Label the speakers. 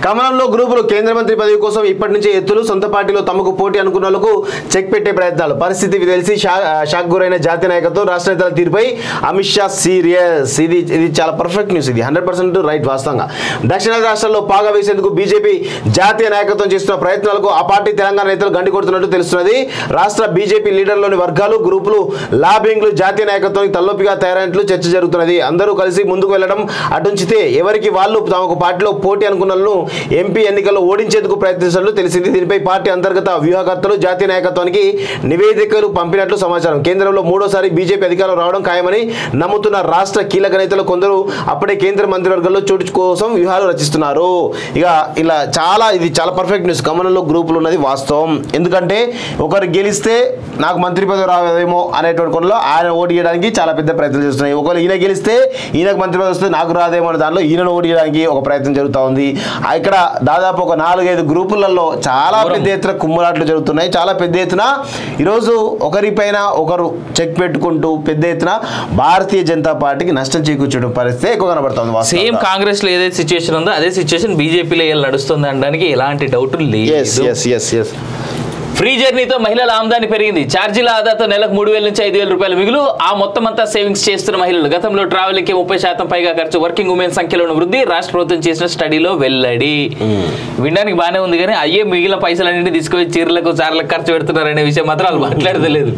Speaker 1: కమలంలో గ్రూపులు కేంద్ర మంత్రి పదవి కోసం ఇప్పటి నుంచే ఎత్తులు. సొంత పార్టీలో తమకు పోటీ అనుకున్న వాళ్ళకు చెక్ పెట్టే ప్రయత్నాలు. పరిస్థితి తెలిసి షాక్ గురైన జాతీయ నాయకత్వం. రాష్ట్ర నేతల తీరుపై అమిత్ షా సీరియస్. ఇది చాలా పర్ఫెక్ట్ న్యూస్. ఇది 100% రైట్. వాస్తవంగా దక్షిణాది రాష్ట్రాల్లో పాగా వేసేందుకు బీజేపీ జాతీయ నాయకత్వం చేస్తున్న ప్రయత్నాలకు ఆ పార్టీ తెలంగాణ నేతలు గండి కొడుతున్నట్టు తెలుస్తున్నది. రాష్ట్ర బీజేపీ లీడర్లోని వర్గాలు గ్రూపులు లాబింగ్లు జాతీయ నాయకత్వానికి తలనొప్పిగా తయారైనట్లు చర్చ జరుగుతున్నది. అందరూ కలిసి ముందుకు వెళ్లడం అటుంచితే ఎవరికి వాళ్ళు తమకు పార్టీలో పోటీ అనుకున్న ఎంపీ ఎన్నికల్లో ఓడించేందుకు ప్రయత్నిస్తున్నట్లు తెలిసింది. దీనిపై పార్టీ అంతర్గత వ్యూహకర్తలు జాతీయ నాయకత్వానికి నివేదికలు పంపినట్లు సమాచారం. కేంద్రంలో మూడోసారి బీజేపీ అధికారంలో రావడం ఖాయమని నమ్ముతున్న రాష్ట్ర కీలక నేతలు కొందరు అప్పుడే కేంద్ర మంత్రివర్గంలో చోటు కోసం వ్యూహాలు రచిస్తున్నారు. ఇది చాలా పర్ఫెక్ట్ న్యూస్. కమలంలో గ్రూపులు ఉన్నది వాస్తవం. ఎందుకంటే ఒకరు గెలిస్తే నాకు మంత్రి పదవి రాదేమో అనేటువంటి కొనలో ఆయన ఓటు చేయడానికి చాలా పెద్ద ప్రయత్నం చేస్తున్నాయి. ఒకరు ఈయన గెలిస్తే ఈయనకు మంత్రి పదవి వస్తే నాకు రాదేమో అనే దానిలో ఈయనను ఓటు చేయడానికి ఒక ప్రయత్నం జరుగుతూ ఉంది. ఇక్కడ దాదాపు ఒక 4-5 గ్రూపులలో చాలా పెద్ద ఎత్తున కుమ్మరాట్లు జరుగుతున్నాయి. చాలా పెద్ద ఎత్తున ఈరోజు ఒకరిపైన ఒకరు చెక్ పెట్టుకుంటూ పెద్ద ఎత్తున భారతీయ జనతా పార్టీకి నష్టం చేకూర్చడం పరిస్థితి ఎక్కువ కనబడుతుంది.
Speaker 2: సేమ్ కాంగ్రెస్ లో ఏదైతే సిచ్యువేషన్ ఉందో అదే సిచ్యువేషన్ బీజేపీలో నడుస్తుంది అనడానికి ఎలాంటి డౌట్ లేదు. ఫ్రీ జర్నీతో మహిళల ఆమ్దాని పెరిగింది. ఛార్జీల ఆదాతో నెలకు 3,000 నుంచి 5,000 రూపాయల మిగులు. ఆ మొత్తం అంతా సేవింగ్స్ చేస్తున్న మహిళలు. గతంలో ట్రావెలింగ్కి 30% పైగా ఖర్చు. వర్కింగ్ ఉమెన్ సంఖ్యలోని వృద్ధి రాష్ట్ర ప్రభుత్వం చేసిన స్టడీలో వెల్లడి. వినడానికి బాగానే ఉంది కానీ అయ్యే మిగిలిన పైసలన్నింటినీ తీసుకుపోయి చీరలకు చార్లకు ఖర్చు పెడుతున్నారనే విషయం మాత్రం వాళ్ళు మాట్లాడలేదు.